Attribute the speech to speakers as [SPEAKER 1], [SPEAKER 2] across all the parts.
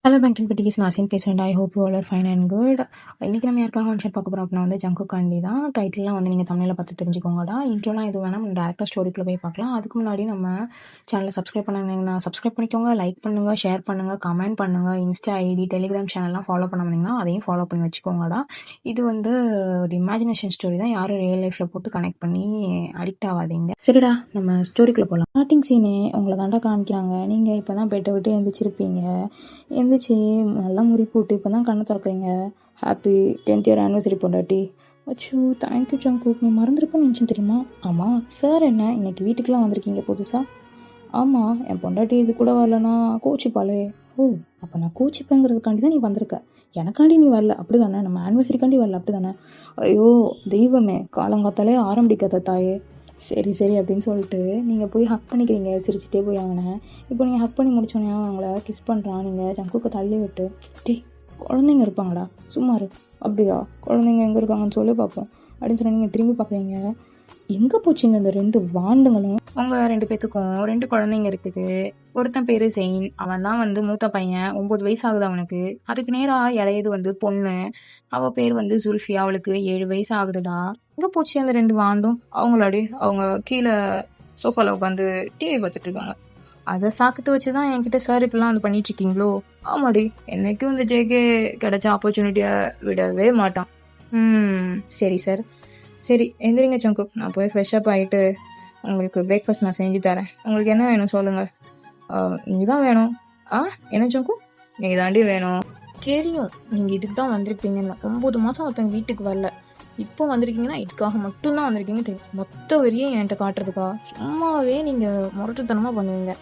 [SPEAKER 1] Hello bank குட்டீஸ், நான் அசின் பேசுகிறேன். I hope you all are fine and good. இன்றைக்கி நம்ம யாருக்காக ஒன் ஷாட் பார்க்க போகிறோம் அப்படின்னா வந்து ஜங்குக்காண்டி தான். டைட்டில்லாம் வந்து நீங்கள் தமிழில் பார்த்து தெரிஞ்சுக்கோங்கடா. இன்ட்ரோலாம் எது வேணால் நம்ம டேரெக்டாக ஸ்டோரிக்குள்ளே போய் பார்க்கலாம். அதுக்கு முன்னாடி நம்ம சேனலை சப்ஸ்கிரைப் பண்ணாங்கன்னா சப்ஸ்கிரைப் பண்ணிக்கோங்க, லைக் பண்ணுங்கள், ஷேர் பண்ணுங்கள், கமெண்ட் பண்ணுங்கள். இன்ஸ்டா ஐடி, டெலிகிராம் சேனல்லாம் ஃபாலோ பண்ணாங்கன்னா அதையும் ஃபாலோ பண்ணி வச்சுக்கோங்கடா. இது வந்து ஒரு இமேஜினேஷன் ஸ்டோரி தான், யாரும் ரியல் லைஃப்பில் போட்டு கனெக்ட் பண்ணி அடிக்ட் ஆகாதீங்க. சரிடா, நம்ம ஸ்டோரிக்குள்ளே போகலாம். ஸ்டார்டிங் சீனே உங்களை தாண்டா காமிக்கிறாங்க. நீங்கள் இப்போ தான் பெட்டை விட்டு எழுந்திரிச்சிருப்பீங்க. எந்திரிச்சு நல்லா முடி போட்டு இப்போ தான் கண்ணை திறக்கிறீங்க. ஹாப்பி 10th இயர் ஆனிவர்சரி பொண்டாட்டி. அச்சோ, தேங்க்யூ ஜங்குக், நீ மறந்துருப்பேன்னு நினச்சேன் தெரியுமா? ஆமாம் சார், என்ன இன்னைக்கு வீட்டுக்கெலாம் வந்திருக்கீங்க புதுசாக? ஆமாம், என் பொண்டாட்டி இது கூட வரலன்னா கோச்சிப்பாளே. ஓ, அப்போ நான் கோச்சிப்பேங்கிறதுக்காண்டி தான் நீ வந்திருக்க, எனக்காண்டி நீ வரல அப்படி தானே? நம்ம ஆனிவர்சரிக்காண்டி வரல அப்படி தானே? ஐயோ தெய்வமே, காலங்காத்தாலே ஆரம்பிக்காத தாயே. சரி சரி அப்படின்னு சொல்லிட்டு நீங்கள் போய் ஹக் பண்ணிக்கிறீங்க, சிரிச்சிட்டே போய் வாங்கினேன். இப்போ நீங்கள் ஹக் பண்ணி முடிச்சோன்னே அவங்கள கிஸ் பண்ணுறான். நீங்கள் ஜங்குக்கு தள்ளி விட்டு, டே குழந்தைங்க இருப்பாங்கடா சும்மாரு. அப்படியா, குழந்தைங்க எங்கே இருக்காங்கன்னு சொல்லி பார்ப்போம் அப்படின்னு சொன்னால் நீங்கள் திரும்பி பார்க்குறீங்க. எங்கே போச்சுங்க இந்த 2 வாண்டுங்களும்? அவங்க 2 பேத்துக்கும் 2 குழந்தைங்க இருக்குது. ஒருத்தன் பேர் ஜெயின், அவன் தான் வந்து மூத்த பையன், 9 வயசு ஆகுது அவனுக்கு. அதுக்கு நேராக இளையது வந்து பொண்ணு, அவள் பேர் வந்து ஜுல்ஃபியா, அவளுக்கு 7 வயசு ஆகுதுடா. எங்கே போச்சு அந்த 2 வாண்டும்? அவங்களாடி அவங்க கீழே சோஃபாவில் உட்காந்து டிவி பார்த்துட்டு இருக்காங்க. அதை சாக்கிட்டு வச்சு தான் என்கிட்ட சார் இப்பெல்லாம் வந்து பண்ணிட்டு இருக்கீங்களோ? ஆமாடி, என்னைக்கும் இந்த ஜேகே கிடைச்ச ஆப்பர்ச்சுனிட்டியை விடவே மாட்டான். சரி சார். சரி எந்திரிங்க ஜங்குக், நான் போய் ஃப்ரெஷ்அப் ஆகிட்டு உங்களுக்கு பிரேக்ஃபாஸ்ட் நான் செஞ்சு தரேன். உங்களுக்கு என்ன வேணும் சொல்லுங்கள். நீ தான் வேணும். என்ன ஜங்குக், நீ தாண்டி வேணும். தெரியும் நீங்கள் இதுக்கு தான் வந்திருப்பீங்கன்னு. 9 மாதம் ஒருத்தங்க வீட்டுக்கு வரல, இப்போ வந்திருக்கீங்கன்னா இதுக்காக மட்டும்தான் வந்திருக்கீங்க தெரியும். மொத்த வரையும் என்கிட்ட காட்டுறதுக்கா? சும்மாவே நீங்கள் முரட்டுத்தனமாக பண்ணுவீங்க.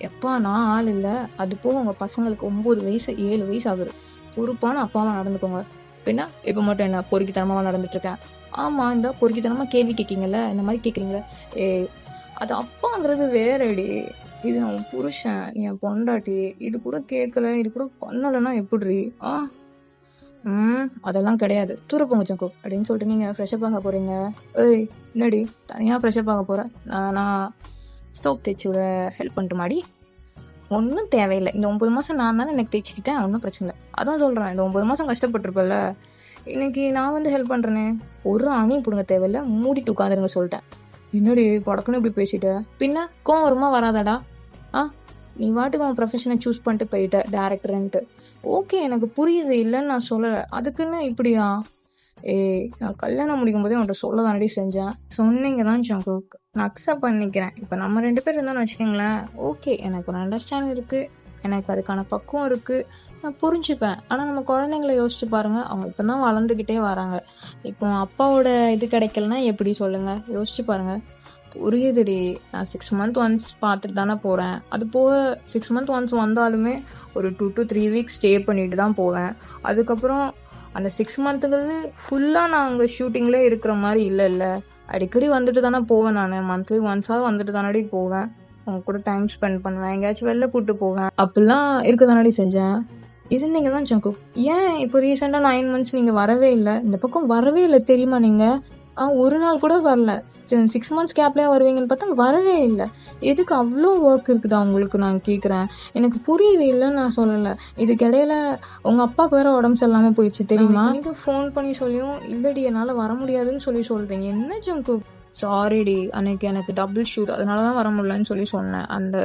[SPEAKER 1] எப்போ நான் ஆள் இல்லை, அது போக உங்கள் பசங்களுக்கு 9 வயசு 7 வயசு ஆகுது. பொறுப்பான அப்பாவாக நடந்துக்கோங்க. பின்னா இப்போ மட்டும் என்ன பொறுக்கித்தனமாக நடந்துட்டுருக்கேன்? ஆமாம், இந்த பொறுக்கித்தனமாக கேள்வி கேட்கிங்கல்ல, இந்த மாதிரி கேட்குறீங்களே. அது அப்பாங்கிறது வேறடி, இது அவன் புருஷன், என் பொண்டாட்டி. இது கூட கேட்கல, இது கூட பண்ணலைன்னா எப்படி? அதெல்லாம் கிடையாது, தூரப்போங்க ஜங்கு அப்படின்னு சொல்லிட்டு நீங்கள் ஃப்ரெஷ்அப் ஆக போகிறீங்க. என்னடி தனியாக ஃப்ரெஷ்அப் ஆக போகிறேன்? நான் சோப் தேய்ச்சி விட ஹெல்ப் பண்ணிட்டு மாடி? ஒன்றும் தேவையில்லை, இந்த 9 மாதம் நான் தானே எனக்கு தேய்ச்சிக்கிட்டேன், ஒன்றும் பிரச்சனை இல்லை. அதான் சொல்கிறேன், இந்த 9 மாதம் கஷ்டப்பட்டுருப்பல, இன்னைக்கு நான் வந்து ஹெல்ப் பண்ணுறேனே. ஒரு அணியும் பிடுங்க தேவையில்லை, மூடிட்டு உட்காந்துருங்க சொல்லிட்டேன். என்னடி படக்குன்னு இப்படி பேசிட்ட? பின்ன கோவம் வருமா வராதாடா? நீ வாட்டுக்கு அவன் ப்ரொஃபஷனை சூஸ் பண்ணிட்டு போயிட்ட டேரக்டர்ன்ட்டு. ஓகே, எனக்கு புரியுது, இல்லைன்னு நான் சொல்லலை. அதுக்குன்னு இப்படியா? நான் கல்யாணம் முடிக்கும் போதே அவன்கிட்ட சொல்ல தானடி செஞ்சேன். சொன்னீங்க தான் ஜங்குக், நான் அக்செப்ட் பண்ணிக்கிறேன். இப்போ நம்ம 2 பேர் இருந்தோம்னு வச்சுக்கோங்களேன், ஓகே, எனக்கு ஒரு அண்டர்ஸ்டாண்ட் இருக்குது, எனக்கு அதுக்கான பக்குவம் இருக்குது, நான் புரிஞ்சுப்பேன். ஆனால் நம்ம குழந்தைங்கள யோசிச்சு பாருங்கள், அவங்க இப்போ தான் வளர்ந்துக்கிட்டே வராங்க. இப்போ அப்பாவோட இது கிடைக்கலன்னா எப்படி சொல்லுங்கள்? யோசிச்சு பாருங்கள். புரியுதுடி, நான் 6 months ஒன்ஸ் பார்த்துட்டு தானே போகிறேன். அது போக 6 months ஒன்ஸ் வந்தாலுமே ஒரு 2 to 3 weeks ஸ்டே பண்ணிட்டு தான் போவேன். அதுக்கப்புறம் அந்த 6 monthங்கிறது ஃபுல்லாக நான் அங்கே ஷூட்டிங்லேயே இருக்கிற மாதிரி இல்லை. அடிக்கடி வந்துட்டு தானே போவேன். நான் மந்த்லி ஒன்ஸாவது வந்துட்டு தானடி போவேன். அவங்க கூட டைம் ஸ்பெண்ட் பண்ணுவேன், எங்கேயாச்சும் வெளில கூப்பிட்டு போவேன். அப்படிலாம் இருக்க தானடி செஞ்சேன். இருந்தீங்க தான் ஜங்கு. ஏன் இப்போ ரீசெண்டாக 9 months நீங்கள் வரவே இல்லை? இந்த பக்கம் வரவே இல்லை தெரியுமா? நீங்கள் ஒரு நாள் கூட வரல. 6 months கேப்லேயே வருவீங்கன்னு பார்த்தா வரவே இல்லை. எதுக்கு அவ்வளோ ஒர்க் இருக்குதா உங்களுக்கு? நான் கேட்குறேன். எனக்கு புரியுது, இல்லைன்னு நான் சொல்லலை. இதுக்கு இடையில உங்கள் அப்பாவுக்கு வேற உடம்பு சரியில்லாமல் போயிடுச்சு தெரியுமா? நீங்கள் ஃபோன் பண்ணி சொல்லியும் இல்லடி என்னால் வர முடியாதுன்னு சொல்கிறீங்க. என்ன ஜங்கு? சாரிடி, அன்னைக்கு எனக்கு டபுள் ஷூட், அதனால தான் வர முடியலன்னு சொன்னேன். அந்த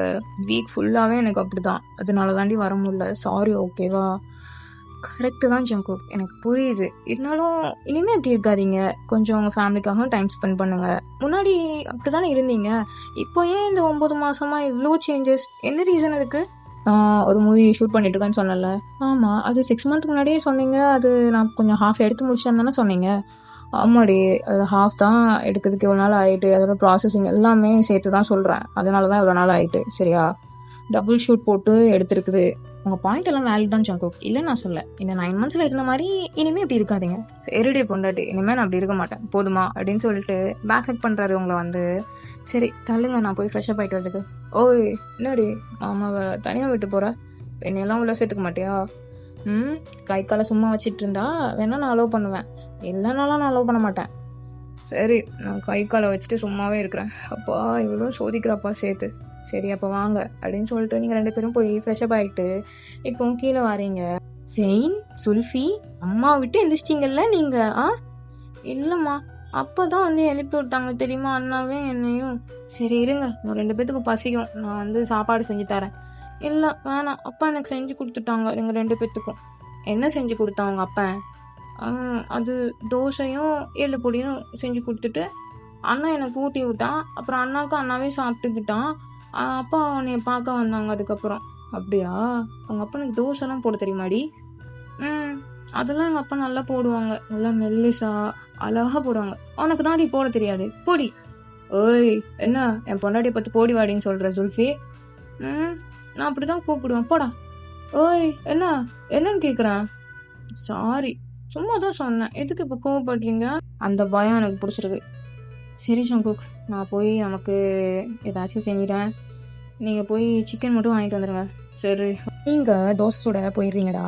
[SPEAKER 1] வீக் ஃபுல்லாகவே எனக்கு அப்படி தான், அதனால தாண்டி வர முடியல. சாரி, ஓகேவா? கரெக்டு தான் ஜங்குக், எனக்கு புரியுது. இருந்தாலும் இனிமேல் எப்படி இருக்காதீங்க, கொஞ்சம் உங்கள் ஃபேமிலிக்காகவும் டைம் ஸ்பெண்ட் பண்ணுங்கள். முன்னாடி அப்படி தானே இருந்தீங்க, இப்போ ஏன் இந்த 9 மாதமாக இவ்வளோ சேஞ்சஸ்? என்ன ரீசன் அதுக்கு? ஒரு மூவி ஷூட் பண்ணிட்டு இருக்கேன்னு சொன்னல. ஆமாம், அது 6 months முன்னாடியே சொன்னீங்க. அது நான் கொஞ்சம் ஹாஃப் எடுத்து முடிச்சேன்னு தானே சொன்னீங்க. ஆமாடி, அது ஹாஃப் தான் எடுக்கிறதுக்கு இவ்வளோ நாள் ஆகிட்டு, அதோட ப்ராசஸிங் எல்லாமே சேர்த்து தான் சொல்கிறேன். அதனால தான் இவ்வளோ நாள் ஆகிட்டு. சரியா? டபுள் ஷூட் போட்டு எடுத்துருக்குது. உங்கள் பாயிண்ட் எல்லாம் வேலிட் தான் ஜங்குக், இல்லை நான் சொல்ல. இந்த 9 monthsல இருந்த மாதிரி இனிமேல் இப்படி இருக்காதிங்க. சரிடே பொண்டாட்டி, இனிமேல் நான் அப்படி இருக்க மாட்டேன் போதுமா அப்படின்னு சொல்லிட்டு பேக் ஹேக் பண்ணுறாரு உங்களை வந்து. சரி தள்ளுங்க, நான் போய் ஃப்ரெஷ்அப் ஆகிட்டு வரதுக்கு. ஓய் என்னடி மாமாவை தனியாக விட்டு போகிற? என்னையெல்லாம் உள்ள சேர்த்துக்க மாட்டியா? கை காலை சும்மா வச்சிட்டு இருந்தா வேணா நான் அலோவ் பண்ணுவேன், இல்லைனாலும் நான் அலோவ் பண்ண மாட்டேன். சரி, நான் கை காலை வச்சுட்டு சும்மாவே இருக்கிறேன். அப்பா இவ்வளோ சோதிக்கிறாப்பா சேர்த்து. சரி அப்போ வாங்க அப்படின்னு சொல்லிட்டு நீங்கள் 2 பேரும் போய் ஃப்ரெஷ்அப் ஆகிட்டு இப்போ கீழே வரீங்க. செயின், சுல்ஃபி, அம்மா விட்டு எந்திரிச்சிட்டிங்கல்ல நீங்கள்? இல்லைம்மா, அப்போ தான் வந்து எழுப்பி விட்டாங்க தெரியுமா அண்ணாவே என்னையும். சரி இருங்க, ஒரு 2 பேத்துக்கு பசிக்கும், நான் வந்து சாப்பாடு செஞ்சு தரேன். இல்லை வேணாம், அப்பா எனக்கு செஞ்சு கொடுத்துட்டாங்க எங்கள் 2 பேத்துக்கும். என்ன செஞ்சு கொடுத்தாங்க உங்கள் அப்பா? அது தோசையும் எள்ளு பொடியும் செஞ்சு கொடுத்துட்டு அண்ணா எனக்கு ஊட்டி விட்டான். அப்புறம் அண்ணாவுக்கும் அண்ணாவே சாப்பிட்டுக்கிட்டான். அப்பா உன்னைய பார்க்க வந்தாங்க அதுக்கப்புறம். அப்படியா? அவங்க அப்பா எனக்கு தோசைலாம் போட தெரியுமாடி? அதெல்லாம் எங்கள் அப்பா நல்லா போடுவாங்க, நல்லா மெல்லிசா அழகாக போடுவாங்க. உனக்கு தான் போட தெரியாது, போடி. ஓய், என்ன என் பொண்டாட்டியை பார்த்து போடி வாடின்னு சொல்கிற சுல்ஃபி? நான் அப்படி தான் கூப்பிடுவேன், போடா. ஓய், என்னன்னு கேட்குறேன். சாரி, சும்மா தான் சொன்னேன், எதுக்கு இப்போ கோவப்படுறீங்க? அந்த பயம் எனக்கு பிடிச்சிருக்கு. சரி சங்குக், நான் போய் நமக்கு ஏதாச்சும் செஞ்சிடறேன், நீங்கள் போய் சிக்கன் மட்டும் வாங்கிட்டு வந்துடுங்க. சரி. நீங்கள் தோசை சுட போயிடுறீங்கடா.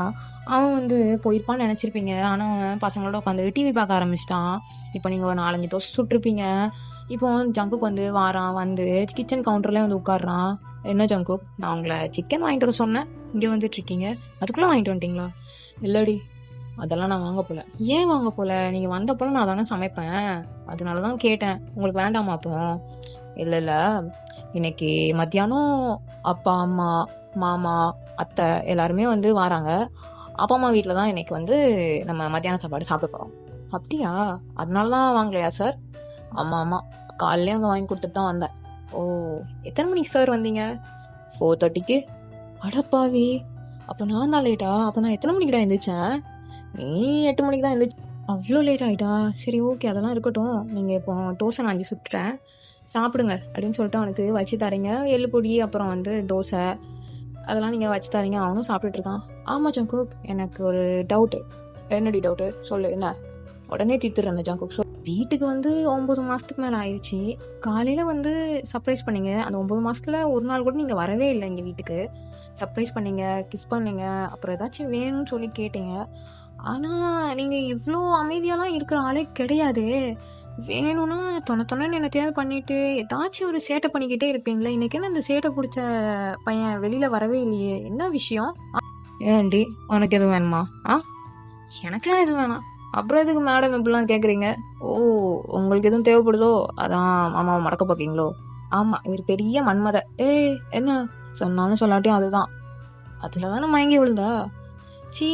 [SPEAKER 1] அவன் வந்து போயிருப்பான்னு நினச்சிருப்பீங்க. ஆனால் அவன் பசங்களோட உட்காந்து டிவி பார்க்க ஆரம்பிச்சிட்டான். இப்போ நீங்கள் ஒரு 4-5 தோசை சுட்டிருப்பீங்க. இப்போ ஜங்குக் வந்து வாரான், வந்து கிச்சன் கவுண்டர்லேயே வந்து உட்காடுறான். என்ன ஜங்குக், நான் உங்களை சிக்கன் வாங்கிட்டு வர சொன்னேன், இங்கே வந்துட்டுருக்கீங்க, அதுக்குள்ளே வாங்கிட்டு வந்துட்டீங்களா? இல்லடி, அதெல்லாம் நான் வாங்க போல. ஏன் வாங்க போல? நீங்கள் வந்த போல நான் தானே சமைப்பேன், அதனால தான் கேட்டேன். உங்களுக்கு வேண்டாமா அப்போ? இல்லை, இன்னைக்கு மத்தியானம் அப்பா, அம்மா, மாமா, அத்தை எல்லாருமே வந்து வராங்க. அப்பா அம்மா வீட்டில் தான் இன்னைக்கு வந்து நம்ம மத்தியான சாப்பாடு சாப்பிட போகிறோம். அப்படியா? அதனால தான் வாங்கலையா சார்? ஆமாம், காலையிலே அங்கே வாங்கி கொடுத்துட்டு தான் வந்தேன். ஓ, எத்தனை மணிக்கு சார் வந்தீங்க? 4:30க்கு. அடப்பாவி, அப்போ நான் தான் லேட்டா? அப்போ நான் எத்தனை மணிக்குடா எழுந்திரிச்சேன்? நீ 8 மணிக்கு தான் எழுந்திரிச்சு. அவ்வளோ லேட் ஆகிட்டா? சரி ஓகே, அதெல்லாம் இருக்கட்டும். நீங்கள் இப்போ தோசை நான் 5 சுட்டுறேன், சாப்பிடுங்க அப்படின்னு சொல்லிட்டு அவனுக்கு வச்சு தரீங்க. எள்ளு பொடி, அப்புறம் வந்து தோசை, அதெல்லாம் நீங்கள் வச்சு தரீங்க. அவனும் சாப்பிட்டுட்ருக்கான். ஆமாம் ஜங்குக், எனக்கு ஒரு டவுட்டு. என்னடி டவுட்டு? சொல்லு, என்ன? உடனே தீர்த்துறேன் அந்த ஜங்குக். வீட்டுக்கு வந்து 9 மாதத்துக்கு மேலே ஆயிடுச்சு. காலையில் வந்து சர்ப்ரைஸ் பண்ணீங்க. அந்த 9 மாதத்தில் ஒரு நாள் கூட நீங்கள் வரவே இல்லை எங்கள் வீட்டுக்கு. சர்ப்ரைஸ் பண்ணீங்க, கிஸ் பண்ணீங்க, அப்புறம் ஏதாச்சும் வேணும்னு சொல்லி கேட்டீங்க. ஆனால் நீங்கள் இவ்வளோ அமைதியாலாம் இருக்கிற ஆளே கிடையாது. வேணும்னா தொண்ணு என்னத்தையாவது பண்ணிட்டு ஏதாச்சும் ஒரு சேட்டை பண்ணிக்கிட்டே இருப்பீங்களே. இன்னைக்கு என்ன இந்த சேட்டை பிடிச்ச பையன் வெளியில் வரவே இல்லையே, என்ன விஷயம்? ஏன்டி, உனக்கு எதுவும் வேணுமா? எனக்குலாம் எதுவும் வேணாம். அப்புறம் எதுக்கு மேடம் இப்படிலாம் கேட்குறீங்க? ஓ, உங்களுக்கு எதுவும் தேவைப்படுதோ அதான் மாமாவை மடக்க பார்க்கீங்களோ? ஆமாம், இவர் பெரிய மன்மத. என்ன சொன்னாலும் சொல்லாட்டியும் அதுதான். அதில் தானே மயங்கி விழுந்தா? சீ,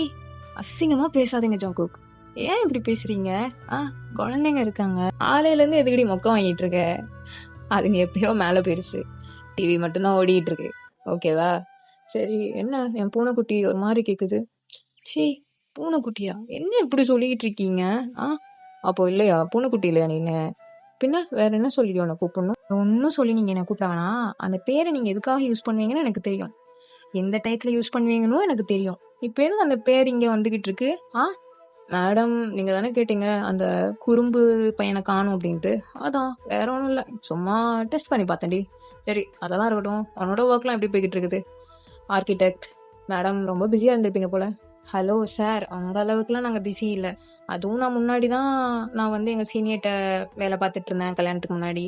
[SPEAKER 1] அசிங்கமாக பேசாதீங்க ஜங்குக். ஏன் இப்படி பேசுறீங்க? குழந்தைங்க இருக்காங்க. ஆலையிலேருந்து எதுக்கடி மொக்க வாங்கிட்டு இருக்க? அதுங்க எப்பயோ மேலே போயிருச்சு, டிவி மட்டும்தான் ஓடிட்டு இருக்கு, ஓகேவா? சரி, என்ன என் பூனைக்குட்டி ஒரு மாதிரி கேட்குது? சீ, பூனைக்குட்டியா? என்ன இப்படி சொல்லிக்கிட்டு இருக்கீங்க? அப்போ இல்லையா, பூனைக்குட்டி இல்லையா நீங்க? பின்ன வேற என்ன சொல்லிட்டு உன்னை கூப்பிடணும்? ஒன்றும் சொல்லி நீங்கள் என்ன கூப்பிட வேணாம். அந்த பேரை நீங்கள் எதுக்காக யூஸ் பண்ணுவீங்கன்னு எனக்கு தெரியும், எந்த டயத்தில் யூஸ் பண்ணுவீங்கன்னு எனக்கு தெரியும். இப்போ எதுக்கு அந்த பேர் இங்கே வந்துக்கிட்டு இருக்கு? மேடம், நீங்கள் தானே கேட்டீங்க அந்த குறும்பு பையனை காணும் அப்படின்ட்டு. அதான், வேற ஒன்றும் இல்லை, சும்மா டெஸ்ட் பண்ணி பார்த்தேன்டி. சரி, அதெல்லாம் இருக்கட்டும். அவனோட ஒர்க்லாம் எப்படி போய்கிட்டு இருக்குது? ஆர்கிடெக்ட் மேடம், ரொம்ப பிஸியாக இருந்திருப்பீங்க போல். ஹலோ சார், அந்த அளவுக்குலாம் நாங்கள் பிஸி இல்லை. அதுவும் நான் முன்னாடி தான் நான் வந்து எங்கள் சீனியர்கிட்ட வேலை பார்த்துட்டு இருந்தேன் கல்யாணத்துக்கு முன்னாடி.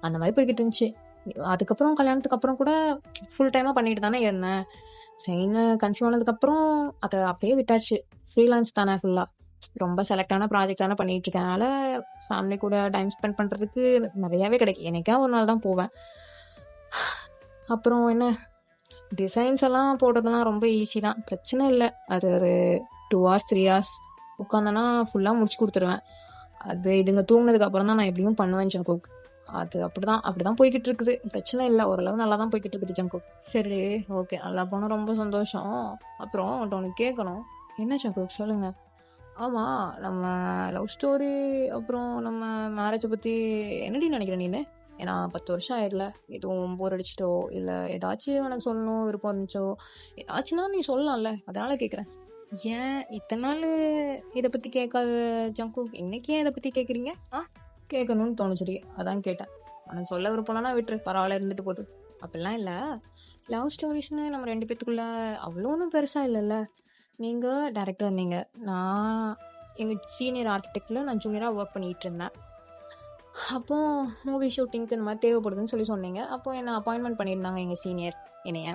[SPEAKER 1] அந்த மாதிரி போய்கிட்டு இருந்துச்சு. அதுக்கப்புறம் கல்யாணத்துக்கு அப்புறம் கூட ஃபுல் டைமாக பண்ணிட்டு தானே இருந்தேன். செயின் கன்சீவ் ஆனதுக்கப்புறம் அதை அப்படியே விட்டாச்சு. ஃப்ரீலான்ஸ் தானே ஃபுல்லாக, ரொம்ப செலக்டான ப்ராஜெக்ட் தானே பண்ணிகிட்டு இருக்கேன். அதனால் ஃபேமிலி கூட டைம் ஸ்பெண்ட் பண்ணுறதுக்கு நிறையாவே கிடைக்கும். எனக்கா ஒரு நாள் தான் போவேன். அப்புறம் என்ன, டிசைன்ஸ் எல்லாம் போடுறதுலாம் ரொம்ப ஈஸி தான், பிரச்சனை இல்லை. அது ஒரு 2 hours 3 hours உட்காந்தேன்னா ஃபுல்லாக முடிச்சு கொடுத்துருவேன். அது இதுங்க தூங்கினதுக்கு அப்புறம் தான் நான் எப்படியும் பண்ணுவேன் ஜங்குக். அது அப்படிதான் போய்கிட்டு இருக்குது, பிரச்சனை இல்லை, ஓரளவு நல்லா தான் போய்கிட்டு இருக்குது ஜங்குக். சரி ஓகே, நல்லா போனால் ரொம்ப சந்தோஷம். அப்புறம் உனக்கு கேட்கணும். என்ன ஜங்குக், சொல்லுங்கள். ஆமாம், நம்ம லவ் ஸ்டோரி அப்புறம் நம்ம மேரேஜை பற்றி என்னடி நினைக்கிறேன் நீனு? ஏன்னா 10 வருஷம் ஆயிடல, எதுவும் போர் அடிச்சிட்டோ இல்லை ஏதாச்சும் எனக்கு சொல்லணும் விருப்பம் இருந்துச்சோ, ஏதாச்சும்னா நீ சொல்லலாம்ல, அதனால் கேட்குறேன். ஏன் இத்தனை நாள் இதை பற்றி கேட்காத ஜங்குக், இன்னைக்கு ஏன் இதை பற்றி கேட்குறீங்க? கேட்கணும்னு தோணுச்சுடி, அதான் கேட்டேன். உனக்கு சொல்ல விருப்பம்னா விட்டுரு, பரவாயில்ல, இருந்துட்டு போகுது. அப்படிலாம் இல்லை, லவ் ஸ்டோரிஸ்னு நம்ம 2 பேத்துக்குள்ள அவ்வளோ ஒன்றும் பெருசாக இல்லைல்ல. நீங்கள் டைரக்டர் இருந்தீங்க, நான் எங்கள் சீனியர் ஆர்கிடெக்டில் நான் ஜூனியராக ஒர்க் பண்ணிகிட்டு இருந்தேன். அப்போ மூவி ஷூட்டிங்க்கு இந்த மாதிரி தேவைப்படுதுன்னு சொன்னீங்க. அப்போ என்ன அப்பாயின்மெண்ட் பண்ணியிருந்தாங்க எங்கள் சீனியர் என்னைய.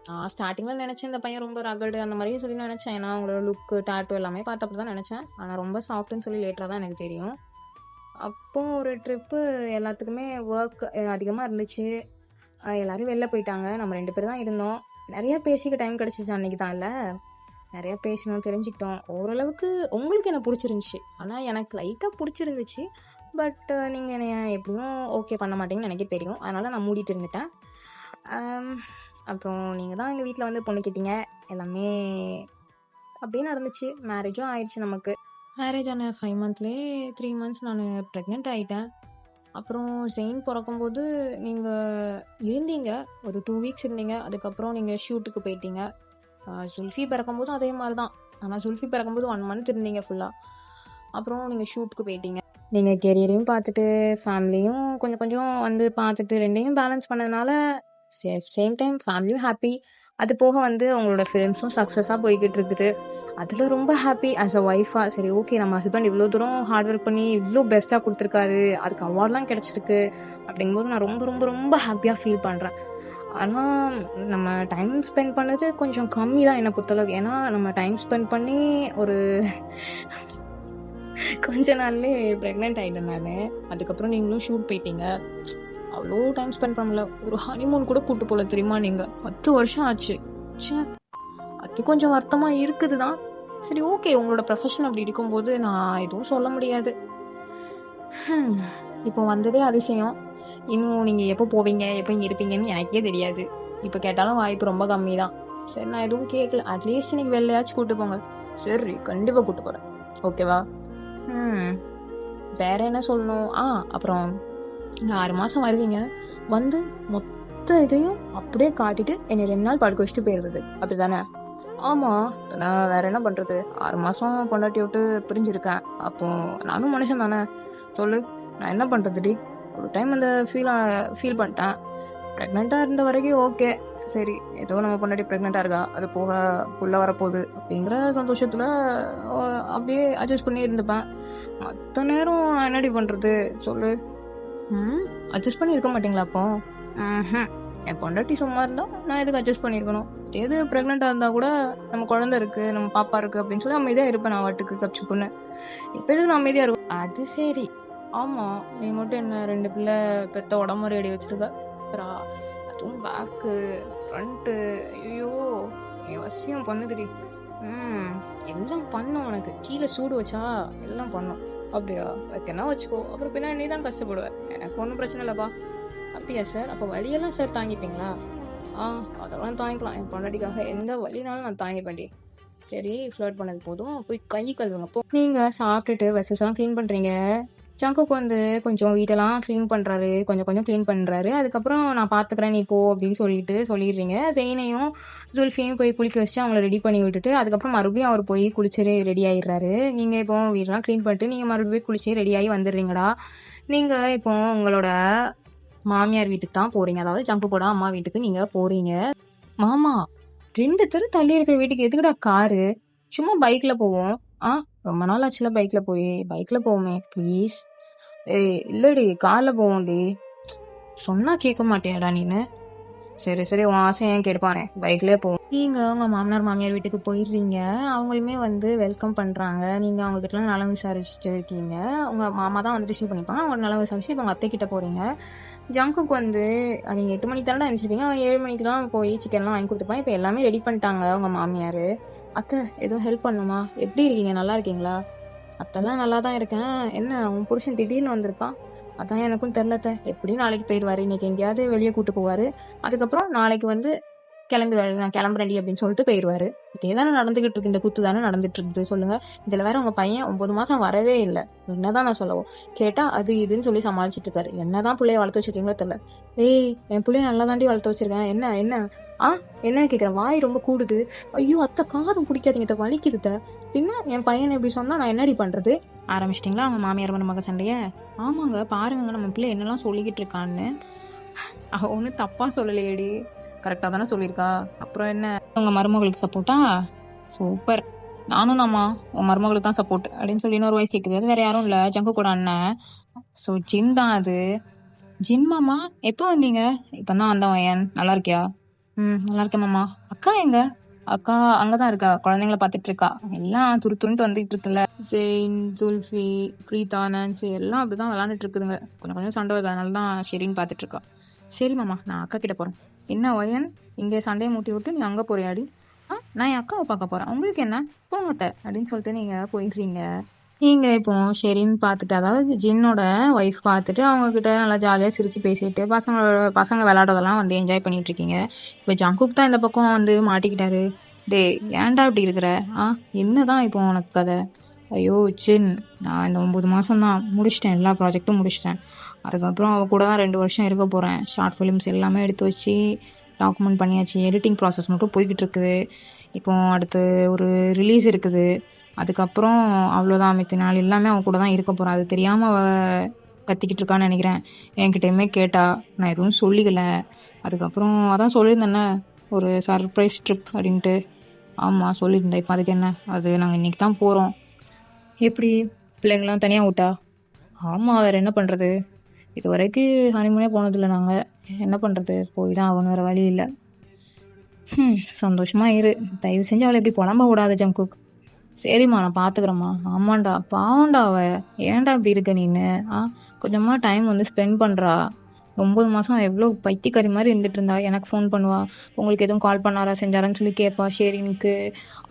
[SPEAKER 1] நான் ஸ்டார்டிங்கில் நினச்சேன் இந்த பையன் ரொம்ப ரகடு அந்த மாதிரி சொல்லி நினச்சேன். ஏன்னா அவங்களோட லுக்கு டேட்டூ எல்லாமே பார்த்தப்ப தான் நினச்சேன். ஆனால் ரொம்ப சாஃப்ட்டுன்னு சொல்லி லேட்டராக தான் எனக்கு தெரியும். அப்போ ஒரு ட்ரிப்பு எல்லாத்துக்குமே ஒர்க் அதிகமாக இருந்துச்சு. எல்லோரும் வெளில போயிட்டாங்க. நம்ம 2 பேர் தான் இருந்தோம். நிறையா பேசிக்க டைம் கிடச்சிச்சு அன்றைக்கி தான். இல்லை, நிறையா பேசணும், தெரிஞ்சுக்கிட்டோம். ஓரளவுக்கு உங்களுக்கு என்ன பிடிச்சிருந்துச்சி, ஆனால் எனக்கு லைட்டாக பிடிச்சிருந்துச்சு. பட் நீங்கள் என்னை எப்படியும் ஓகே பண்ண மாட்டீங்கன்னு எனக்கே தெரியும். அதனால் நான் மூடிட்டு இருந்துட்டேன். அப்புறம் நீங்கள் தான் எங்கள் வீட்டில் வந்து பொண்ணு கேட்டீங்க. எல்லாமே அப்படியே நடந்துச்சு. மேரேஜும் ஆயிடுச்சு. நமக்கு மேரேஜ் ஆன 5 மந்த்லேயே 3 மந்த்ஸ் நான் ப்ரெக்னென்ட் ஆகிட்டேன். அப்புறம் செயின் பிறக்கும்போது நீங்கள் இருந்தீங்க, ஒரு 2 வீக்ஸ் இருந்தீங்க. அதுக்கப்புறம் நீங்கள் ஷூட்டுக்கு போயிட்டீங்க. சுல்ஃபி பிறக்கும்போதும் அதே மாதிரி தான். ஆனால் சுல்ஃபி பிறக்கும்போது 1 மந்த் இருந்தீங்க ஃபுல்லாக. அப்புறம் நீங்கள் ஷூட்டுக்கு போயிட்டீங்க. நீங்கள் கெரியரையும் பார்த்துட்டு ஃபேமிலியும் கொஞ்சம் கொஞ்சம் வந்து பார்த்துட்டு 2யும் பேலன்ஸ் பண்ணதுனால சேம் டைம் ஃபேமிலியும் ஹாப்பி. அது போக வந்து உங்களோட ஃபிலிம்ஸும் சக்ஸஸாக போய்கிட்டு இருக்குது. அதில் ரொம்ப ஹாப்பி ஆஸ் அ ஒய்ஃபாக. சரி, ஓகே, நம்ம ஹஸ்பண்ட் இவ்வளோ தூரம் ஹார்ட் ஒர்க் பண்ணி இவ்வளோ பெஸ்ட்டாக கொடுத்துருக்காரு, அதுக்கு அவார்ட்லாம் கிடச்சிருக்கு அப்படிங்கும்போது நான் ரொம்ப ரொம்ப ரொம்ப ஹாப்பியாக ஃபீல் பண்ணுறேன். ஆனால் நம்ம டைம் ஸ்பெண்ட் பண்ணது கொஞ்சம் கம்மி தான் என்னை பொறுத்தளவுக்கு. ஏன்னா நம்ம டைம் ஸ்பெண்ட் பண்ணி ஒரு கொஞ்ச நாள்லேயே ப்ரெக்னென்ட் ஆகிட்டேன் நான். அதுக்கப்புறம் நீங்களும் ஷூட் போயிட்டீங்க. அவ்வளோ டைம் ஸ்பெண்ட் பண்ணல. ஒரு ஹனிமூன் கூட கூட்டு போல தெரியுமா நீங்கள். 10 வருஷம் ஆச்சு. அது கொஞ்சம் வருத்தமாக இருக்குது தான். சரி, ஓகே, உங்களோட ப்ரொஃபஷன் அப்படி இருக்கும்போது நான் எதுவும் சொல்ல முடியாது. இப்போ வந்ததே அதிசயம். இன்னும் நீங்கள் எப்போ போவீங்க, எப்போ இங்கே இருப்பீங்கன்னு எனக்கே தெரியாது. இப்போ கேட்டாலும் வாய்ப்பு ரொம்ப கம்மி தான். சரி, நான் எதுவும் கேட்கல. அட்லீஸ்ட் இன்னைக்கு வெளிலையாச்சும் கூப்பிட்டு போங்க. சரி, கண்டிப்பாக கூப்பிட்டு போகிறேன். ஓகேவா? வேற என்ன சொல்லணும்? அப்புறம் இங்கே 6 மாதம் வருவீங்க. வந்து மொத்த இதையும் அப்படியே காட்டிட்டு என்னை 2 நாள் படுக்க வச்சுட்டு போயிடுறது, அப்படி தானே? ஆமாம், நான் வேற என்ன பண்ணுறது? 6 மாதம் பொண்டாட்டி விட்டு பிரிஞ்சிருக்கேன். அப்போ நானும் மனுஷன் தானே. சொல்லு, நான் என்ன பண்ணுறதுடி? ஒரு டைம் அந்த ஃபீல் பண்ணிட்டேன். ப்ரெக்னெண்ட்டாக இருந்த வரைக்கும் ஓகே, சரி, ஏதோ நம்ம பொண்டாட்டி ப்ரெக்னெண்ட்டாக இருக்கா, அது போக புள்ள வரப்போகுது அப்படிங்கிற சந்தோஷத்தில் அப்படியே அட்ஜஸ்ட் பண்ணி இருந்துப்பேன். மற்ற நேரம் நான் என்னடி பண்ணுறது சொல்லு? அட்ஜஸ்ட் பண்ணி இருக்க மாட்டீங்களா அப்போ? என் பொண்டாட்டி சும்மா இருந்தால் நான் எதுக்கு அட்ஜஸ்ட் பண்ணியிருக்கணும்? எது ப்ரெக்னெண்ட்டாக இருந்தால் கூட நம்ம குழந்தை இருக்குது, நம்ம பாப்பா இருக்குது அப்படின்னு சொல்லி அமைதியாக இருப்பேன். நான் வாட்டுக்கு கப்சி பொண்ணு. இப்போ எதுக்கு நான் அமைதியாக இருக்கும்? அது சரி. ஆமாம், நீ மட்டும் என்ன 2 பிள்ளை பெற்ற உடம்பு ரெடி வச்சுருக்க. அதுவும் பேக்கு ஃப்ரண்ட்டு. ஐயோ, என் வசியம் பண்ணுதுடி. எல்லாம் பண்ணும். உனக்கு கீழே சூடு வச்சா எல்லாம் பண்ணும். அப்படியா? வைக்கனா வச்சுக்கோ. அப்புறம் பின்னாடி நீ தான் கஷ்டப்படுவேன். எனக்கு ஒன்றும் பிரச்சனை இல்லைப்பா. அப்படியா சார்? அப்போ வலியெல்லாம் சார் தாங்கிப்பீங்களா? அதெல்லாம் தாங்கிக்கலாம். என் பொண்டாட்டிக்காக எந்த வலினாலும் நான் தாங்கிப்பேன்டி. சரி, ஃப்ளர்ட் பண்ணது போதும், போய் கை கழுவுங்க போ. நீங்கள் சாப்பிட்டுட்டு வெசஸ்லாம் க்ளீன் பண்ணுறீங்க. ஜங்குக்கு வந்து கொஞ்சம் வீட்டெல்லாம் க்ளீன் பண்ணுறாரு, கொஞ்சம் க்ளீன் பண்ணுறாரு. அதுக்கப்புறம் நான் பார்த்துக்கிறேன், நீ போ அப்படின்னு சொல்லிடுறீங்க. ஜெயினையும் ஜுல்ஃபியையும் போய் குளிக்க வச்சுட்டு அவங்கள ரெடி பண்ணி விட்டுட்டு அதுக்கப்புறம் மறுபடியும் அவர் போய் குளிச்சு ரெடி ஆகிடுறாரு. நீங்கள் இப்போ வீடெல்லாம் க்ளீன் பண்ணிட்டு நீங்கள் மறுபடியும் குளிச்சு ரெடியாகி வந்துடுறீங்கடா. நீங்கள் இப்போ உங்களோட மாமியார் வீட்டுக்கு தான் போகிறீங்க. அதாவது ஜங்கு கூட அம்மா வீட்டுக்கு நீங்கள் போகிறீங்க. மாமா, 2 தெரு தள்ளி இருக்கிற வீட்டுக்கு எதுக்குடா காரு? சும்மா பைக்கில் போவோம். ரொம்ப நாள் ஆச்சுல பைக்கில் போவோமே ப்ளீஸ். இல்லடி, காரில் போவோம்டி. சொன்னால் கேட்க மாட்டியாடா நீனு? சரி, உன் ஆசை ஏன் கேட்பானே, பைக்லேயே போவோம். நீங்கள் உங்கள் மாமனார் மாமியார் வீட்டுக்கு போயிடுறீங்க. அவங்களுமே வந்து வெல்கம் பண்ணுறாங்க. நீங்கள் அவங்ககிட்டலாம் நலம் விசாரிச்சுட்டு இருக்கீங்க. உங்கள் மாமா தான் வந்து ரிசீவ் பண்ணிப்பாங்க. அவங்க நலம் விசாரிச்சு இப்போ உங்கள் அத்தைக்கிட்ட போகிறீங்க. ஜங்குக்கு வந்து நீங்கள் 8 மணிக்கு தானே அனுப்பிச்சிருப்பீங்க. அவன் 7 மணிக்கு தான் போய் சிக்கன்லாம் வாங்கி கொடுத்துருப்பான். இப்போ எல்லாமே ரெடி பண்ணிட்டாங்க உங்கள் மாமியார். அத்தை, எதுவும் ஹெல்ப் பண்ணுமா? எப்படி இருக்கீங்க? நல்லா இருக்கீங்களா? அத்தெல்லாம் நல்லா தான் இருக்கேன். என்ன, உன் புருஷன் திடீர்னு வந்திருக்கான்? அதான் எனக்கும் தெரிலத்த. எப்படியும் நாளைக்கு போயிடுவார். இன்றைக்கி எங்கேயாவது வெளியே கூப்பிட்டு போவார். அதுக்கப்புறம் நாளைக்கு வந்து கிளம்பிடுவாரு. நான் கிளம்புறேன்டி அப்படின்னு சொல்லிட்டு போயிடுவார். இதே தானே நடந்துகிட்டு இருக்கு. இந்த குத்து தானே நடந்துட்டு இருக்குது. சொல்லுங்கள். இதில் வேற உங்கள் பையன் 9 மாதம் வரவே இல்லை. என்னதான் நான் சொல்லவும்? கேட்டால் அது இதுன்னு சொல்லி சமாளிச்சுட்டு இருக்காரு. என்னதான் பிள்ளைய வளர்த்து வச்சிருக்கீங்களோ தெரியல. என் பிள்ளைய நல்லா தாண்டி வளர்த்து வச்சிருக்கேன். என்ன என்னன்னு கேட்குறேன். வாய் ரொம்ப கூடுது. ஐயோ அத்தை, காரம் பிடிக்காதீங்க, வலிக்குது. பின்ன என் பையன் எப்படி சொன்னால் நான் என்னடி பண்ணுறது? ஆரம்பிச்சிட்டிங்களா அவங்க மாமியார் மருமக சண்டைய? ஆமாங்க, பாருங்க நம்ம பிள்ளை என்னெல்லாம் சொல்லிக்கிட்டு இருக்கான்னு. அவள் ஒன்றும் தப்பாக சொல்லலையேடி, கரெக்டாக தானே சொல்லியிருக்கா. அப்புறம் என்ன, உங்கள் மருமகளுக்கு சப்போர்ட்டா? சூப்பர். நானும் தாம்மா உன் மருமகளுக்கு தான் சப்போர்ட் அப்படின்னு சொல்லி இன்னொரு வாய்ஸ் கேட்குது. அது வேற யாரும் இல்லை, ஜங்கு கூட அண்ணன். ஸோ ஜின் தான் அது. ஜின் மாமா எப்போ வந்தீங்க? இப்போ தான் வந்தேன் வயன். நல்லா இருக்கியா? நல்லா இருக்கேன் மாமா. அக்கா எங்க? அக்கா அங்கதான் இருக்கா, குழந்தைங்கள பார்த்துட்டு இருக்கா. எல்லாம் துருத்துருன்ட்டு வந்துட்டு இருக்குல்ல. ஜெயின், ஜுல்ஃபி, பிரீதா, நான்சி எல்லாம் அப்படிதான் விளாண்டுட்டு இருக்குதுங்க. கொஞ்சம் கொஞ்சம் சண்டை வருது, அதனால தான் சரின்னு பார்த்துட்டு இருக்கா. சரி மாமா, நான் அக்கா கிட்ட போறேன். என்ன வயன், இங்கே சண்டையை மூட்டி விட்டு நீ அங்கே போறியாடி? நான் என் அக்காவை பார்க்க போறேன், உங்களுக்கு என்ன, போங்கத்த அப்படின்னு சொல்லிட்டு நீங்க போயிடுறீங்க. நீங்க இப்போ சரின்னு பார்த்துட்டு, அதாவது ஜின்னோட ஒய்ஃப் பார்த்துட்டு அவங்க கிட்ட நல்லா ஜாலியாக சிரிச்சு பேசிட்டு பசங்க விளையாடுறதெல்லாம் வந்து என்ஜாய் பண்ணிட்டு இருக்கீங்க. இப்போ ஜங்குக் தான் இந்த பக்கம் வந்து மாட்டிக்கிட்டாரு. டே ஏன்டா இப்படி இருக்கிற? என்னதான் இப்போ உனக்கு கதை? ஐயோ ஜின், நான் இந்த 9 மாதம் தான் முடிச்சிட்டேன், எல்லா ப்ராஜெக்ட்டும் முடிச்சிட்டேன். அதுக்கப்புறம் அவள் கூட தான் 2 வருஷம் இருக்க போகிறேன். ஷார்ட் ஃபிலிம்ஸ் எல்லாமே எடுத்து வச்சு டாக்குமெண்ட் பண்ணியாச்சு. எடிட்டிங் ப்ராசஸ் மட்டும் போய்கிட்டு இருக்குது. இப்போ அடுத்து ஒரு ரிலீஸ் இருக்குது. அதுக்கப்புறம் அவ்வளோதான், மித்த நாள் எல்லாமே அவன் கூட தான் இருக்க போகிறான். அது தெரியாமல் அவள் கத்திக்கிட்டு இருக்கான்னு நினைக்கிறேன். என்கிட்டயுமே கேட்டா, நான் எதுவும் சொல்லிக்கல. அதுக்கப்புறம் அதான் சொல்லியிருந்தேன்னே ஒரு சர்ப்ரைஸ் ட்ரிப் அப்படின்ட்டு. ஆமாம் சொல்லியிருந்தேன். இப்போ அதுக்கு என்ன, அது நாங்கள் இன்றைக்கி தான் போகிறோம். எப்படி பிள்ளைங்களாம் தனியாக விட்டா? ஆமாம், வேறு என்ன பண்ணுறது, இது வரைக்கும் ஹனிமூனே போனதில்லை நாங்கள். என்ன பண்ணுறது, போய் தான் அவனு வேறு வழி இல்லை. சந்தோஷமாக இரு, தயவு செஞ்சு அவளை எப்படி புலம்ப விடாத ஜங்குக். சரிம்மா நான் பார்த்துக்குறேம்மா. ஆமாண்டா பாவண்டா அவ, ஏன்டா இப்படி இருக்க நீன்னு? கொஞ்சமாக டைம் வந்து ஸ்பெண்ட் பண்ணுறா. 9 மாதம் எவ்வளோ பைத்தியக்காரி மாதிரி இருந்துட்டு இருந்தா. எனக்கு ஃபோன் பண்ணுவா, உங்களுக்கு எதுவும் கால் பண்ணாரா செஞ்சாரான்னு சொல்லி கேட்பா ஷேரினுக்கு.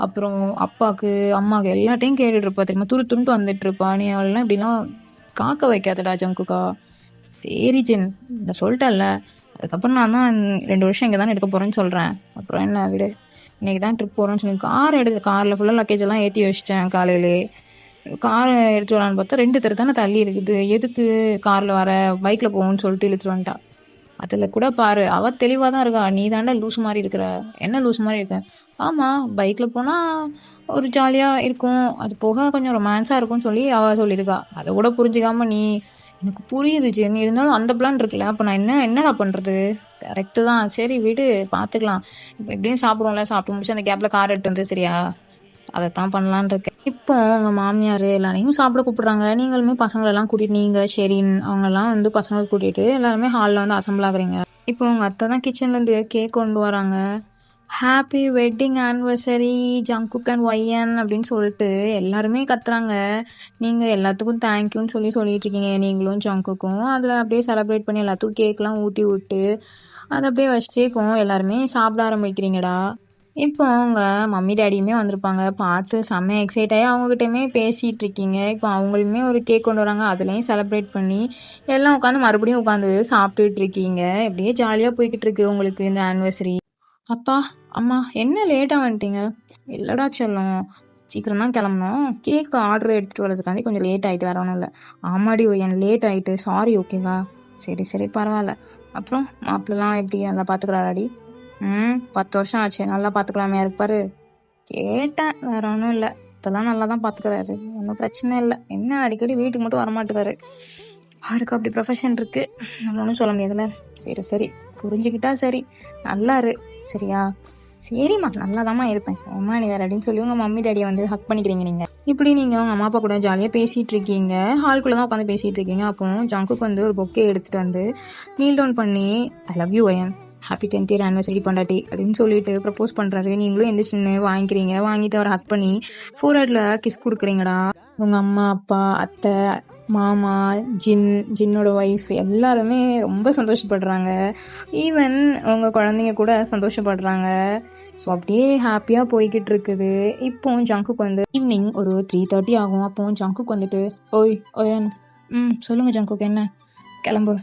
[SPEAKER 1] அப்புறம் அப்பாவுக்கு அம்மாவுக்கு எல்லாட்டையும் கேட்டுட்ருப்பா தெரியுமா, துருத்துன்ட்டு வந்துட்டுருப்பா. நீ அவளெல்லாம் இப்படிலாம் காக்க வைக்காதடா ஜங்குக்கா. சரி ஜின், இந்த சொல்லிட்டல்ல. அதுக்கப்புறம் நான் தான் 2 வருஷம் இங்கே தானே எடுக்க போகிறேன்னு சொல்கிறேன். அப்புறம் என்ன விடு, இன்றைக்கி தான் ட்ரிப் போகிறோன்னு சொல்லி காரில் ஃபுல்லாக லக்கேஜ் எல்லாம் ஏற்றி வச்சிட்டேன். காலையிலே காரை எடுத்து வரலான்னு பார்த்தா 2 தெரு தானே தள்ளி இருக்குது. எதுக்கு காரில் வர, பைக்கில் போகணும்னு சொல்லிட்டு இழுத்துட்டு வந்துட்டா. அதில் கூட பாரு, அவள் தெளிவாக தான் இருக்கா. நீ தாண்டா லூஸ் மாதிரி இருக்கிற. என்ன லூஸ் மாதிரி இருக்க? ஆமாம், பைக்கில் போனால் ஒரு ஜாலியாக இருக்கும், அது போக கொஞ்சம் ரொமான்ஸாக இருக்கும்னு சொல்லி அவள் சொல்லியிருக்கா. அதை கூட புரிஞ்சுக்காமல் நீ, எனக்கு புரியுது ஜென், இருந்தாலும் அந்த பிளான் இருக்குல்ல, அப்போ நான் என்னடா பண்ணுறது? கரெக்டு தான், சரி விடு பார்த்துக்கலாம். இப்போ எப்படியும் சாப்பிடுவோம்ல, சாப்பிட்டு முடிச்சு அந்த கேப்பில் கார் எடுத்து வந்து சரியா, அதைத்தான் பண்ணலான் இருக்கேன். இப்போ உங்கள் மாமியார் எல்லாரையும் சாப்பிட கூப்பிட்றாங்க. நீங்களுமே பசங்களெல்லாம் கூட்டிகிட்டு, நீங்கள் ஷெரின் அவங்கெல்லாம் வந்து பசங்களை கூட்டிகிட்டு எல்லாருமே ஹாலில் வந்து அசம்பிள் ஆகுறீங்க. இப்போ உங்கள் அத்தை தான் கிச்சன்லேருந்து கேக் கொண்டு வராங்க. Happy wedding anniversary Jungkook and ஒய்யன் அப்படின்னு சொல்லிட்டு எல்லாருமே கத்துறாங்க. நீங்கள் எல்லாத்துக்கும் தேங்க்யூன்னு சொல்லிட்டு இருக்கீங்க, நீங்களும் ஜங்குக்கும். அதில் அப்படியே செலிப்ரேட் பண்ணி எல்லாத்துக்கும் கேக்லாம் ஊட்டி விட்டு அதை அப்படியே வச்சுட்டு இப்போ எல்லாருமே சாப்பிட ஆரம்பிக்கிறீங்கடா. இப்போ அவங்க மம்மி டேடியுமே வந்திருப்பாங்க. பார்த்து செம்ம எக்ஸைட் ஆகி அவங்ககிட்டயுமே பேசிகிட்டு இருக்கீங்க. இப்போ அவங்களுமே ஒரு கேக் கொண்டு வராங்க, அதுலேயும் செலிப்ரேட் பண்ணி எல்லாம் உட்காந்து மறுபடியும் உட்காந்து சாப்பிட்டுட்டு இருக்கீங்க. அப்படியே ஜாலியாக போய்கிட்டு இருக்கு உங்களுக்கு இந்த ஆனிவர்சரி. அப்பா அம்மா என்ன லேட்டாக வந்துட்டீங்க? இல்லைடா செல்லம், சீக்கிரம் தான் கிளம்பணும். கேக்கு ஆர்டர் எடுத்துகிட்டு வரதுக்காண்டி கொஞ்சம் லேட் ஆகிட்டு, வேற ஒன்றும் இல்லை. ஆமாடி என் லேட் ஆகிட்டு, சாரி. ஓகேவா? சரி பரவாயில்ல. அப்புறம் மாப்பிள்ளலாம் எப்படி, நல்லா பார்த்துக்கிறாராடி? 10 வருஷம் ஆச்சு, நல்லா பார்த்துக்கலாமே இருப்பாரு. கேட்டேன், வேற ஒன்றும் இல்லை. இதெல்லாம் நல்லா தான் பார்த்துக்கிறாரு, ஒன்றும் பிரச்சனை இல்லை. என்ன அடிக்கடி வீட்டுக்கு மட்டும் வரமாட்டுக்காரு. அவருக்கு அப்படி ப்ரொஃபஷன் இருக்குது, நம்ம ஒன்றும் சொல்ல முடியாதுல்ல. சரி புரிஞ்சுக்கிட்டா சரி, நல்லாரு சரியா? சரிம்மா நல்லாதாம்மா இருப்பேன், அம்மா நீ வேறு அப்படின்னு சொல்லி உங்கள் மம்மி டேடியை வந்து ஹக் பண்ணிக்கிறீங்க. நீங்கள் இப்படி நீங்கள் உங்கள் அம்மா அப்பா கூட ஜாலியாக பேசிகிட்டு இருக்கீங்க. ஹால்குள்ளே தான் உட்காந்து பேசிகிட்டு இருக்கீங்க. அப்போ ஜங்குக்கு வந்து ஒரு பொக்கே எடுத்துகிட்டு வந்து நீல் டவுன் பண்ணி, I love you wine, happy 10th year anniversary பொண்டாட்டி அப்படின்னு சொல்லிட்டு ப்ரப்போஸ் பண்ணுறாரு. நீங்களும் எந்திரிச்சுன்னு வாங்கிக்கிறீங்க. வாங்கிட்டு அவரை ஹக் பண்ணி ஃபோர்ஹெட்டில் கிஸ் கொடுக்குறீங்கடா. உங்கள் அம்மா அப்பா அத்தை மாமா ஜின்னோட ஒய்ஃப் எல்லாருமே ரொம்ப சந்தோஷப்படுறாங்க. ஈவன் உங்கள் குழந்தைங்க கூட சந்தோஷப்படுறாங்க. ஸோ அப்படியே ஹாப்பியாக போய்கிட்டு இருக்குது. இப்போ ஜங்குக்கு வந்து ஈவினிங் ஒரு 3:30 ஆகும். அப்போ ஜங்குக்கு வந்துட்டு, ஓயன் சொல்லுங்கள் ஜங்குக்கு, என்ன கிளம்பு?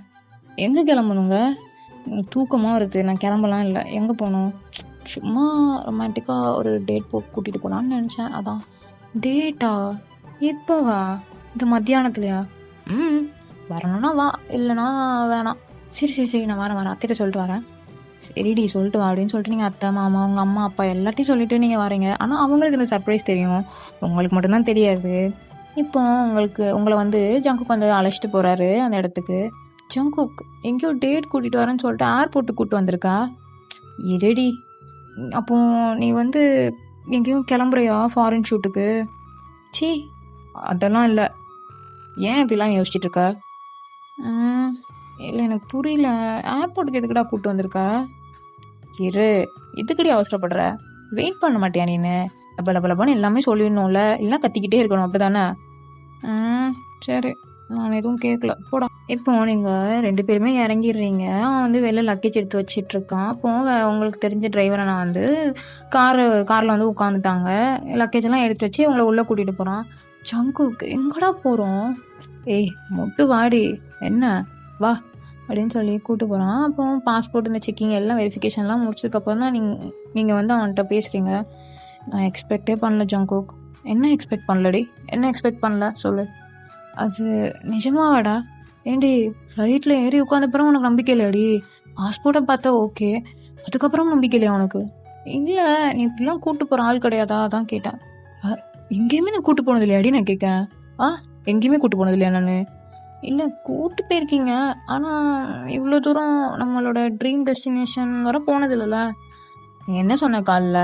[SPEAKER 1] எங்கே கிளம்பணுங்க? தூக்கமாக வருது, நான் கிளம்பலாம் இல்லை. எங்கே போகணும்? சும்மா ரொமான்டிக்காக ஒரு டேட் கூட்டிகிட்டு போகலான்னு நினச்சேன். அதான். டேட்டா? இப்போவா? இந்த மத்தியானத்துலையா? வரணும்னா வா, இல்லைனா வேணாம். சரி நான் வரேன், அத்தைகிட்ட சொல்லிட்டு வரேன். சரிடி சொல்லிட்டு வா அப்படின்னு சொல்லிட்டு நீங்கள் அத்தை மாமா உங்கள் அம்மா அப்பா எல்லாத்தையும் சொல்லிட்டு நீங்கள் வரீங்க. ஆனால் அவங்களுக்கு இந்த சர்ப்ரைஸ் தெரியும், உங்களுக்கு மட்டும்தான் தெரியாது. இப்போ உங்களை வந்து ஜங்குக் வந்து அழைச்சிட்டு போகிறாரு அந்த இடத்துக்கு. ஜங்குக் எங்கேயோ டேட் கூட்டிகிட்டு வரேன்னு சொல்லிட்டு ஏர்போர்ட்டுக்கு கூப்பிட்டு வந்திருக்கா. இருடி, அப்போ நீ வந்து எங்கேயும் கிளம்புறியா ஃபாரின் ஷூட்டுக்கு? சீ, அதெல்லாம் இல்லை. ஏன் இப்படிலாம் யோசிச்சுட்டு இருக்க? இல்லை எனக்கு புரியல. ஏர்போர்ட்டுக்கு எதுக்குடா கூப்பிட்டு வந்திருக்க? இரு, இதுக்கடி அவசரப்படுற? வெயிட் பண்ண மாட்டியா நீனு? லபலபலபான்னு எல்லாமே சொல்லிடணும்ல, இல்லைன்னா கத்திக்கிட்டே இருக்கணும், அப்படி தானே? சரி, நான் எதுவும் கேட்கல, போடா. இப்போ நீங்கள் 2 பேருமே இறங்கிடுறீங்க. அவன் வந்து வெளில லக்கேஜ் எடுத்து வச்சிட்ருக்கான். அப்போ உங்களுக்கு தெரிஞ்ச டிரைவரை நான் வந்து காரில் வந்து உட்காந்துட்டாங்க. லக்கேஜ் எல்லாம் எடுத்து வச்சு உங்களை உள்ளே கூட்டிகிட்டு போகிறான். ஜங்குக்கு எங்கடா போகிறோம்? ஏய் மொட்டு வாடி, என்ன வா அப்படின்னு சொல்லி கூப்பிட்டு போகிறான். அப்போ பாஸ்போர்ட் இந்த செக்கிங் எல்லாம் வெரிஃபிகேஷன்லாம் முடிச்சதுக்கப்புறம் தான் நீங்கள் வந்து அவன்கிட்ட பேசுகிறீங்க. நான் எக்ஸ்பெக்டே பண்ணல ஜங்குக். என்ன எக்ஸ்பெக்ட் பண்ணலடி? என்ன எக்ஸ்பெக்ட் பண்ணல சொல்லு. அது நிஜமாவாடா? ஏண்டி, ஃப்ளைட்டில் ஏறி உட்காந்தப்புறம் உனக்கு நம்பிக்கை இல்லையாடி? பாஸ்போர்ட்டை பார்த்தா ஓகே, அதுக்கப்புறம் நம்பிக்கை இல்லையா உனக்கு? இல்லை, நீ இப்படிலாம் கூப்பிட்டு போகிற ஆள் கிடையாதா, அதான் கேட்டேன். எங்கேயுமே நான் கூப்பிட்டு போனது இல்லையாடி நான் கேட்கேன். எங்கேயுமே கூப்பிட்டு போனது இல்லையா நான்? இல்லை, கூப்பிட்டு போயிருக்கீங்க, ஆனால் இவ்வளோ தூரம் நம்மளோட ட்ரீம் டெஸ்டினேஷன் வர போனது இல்லைல்ல. நீ என்ன சொன்ன காலில்?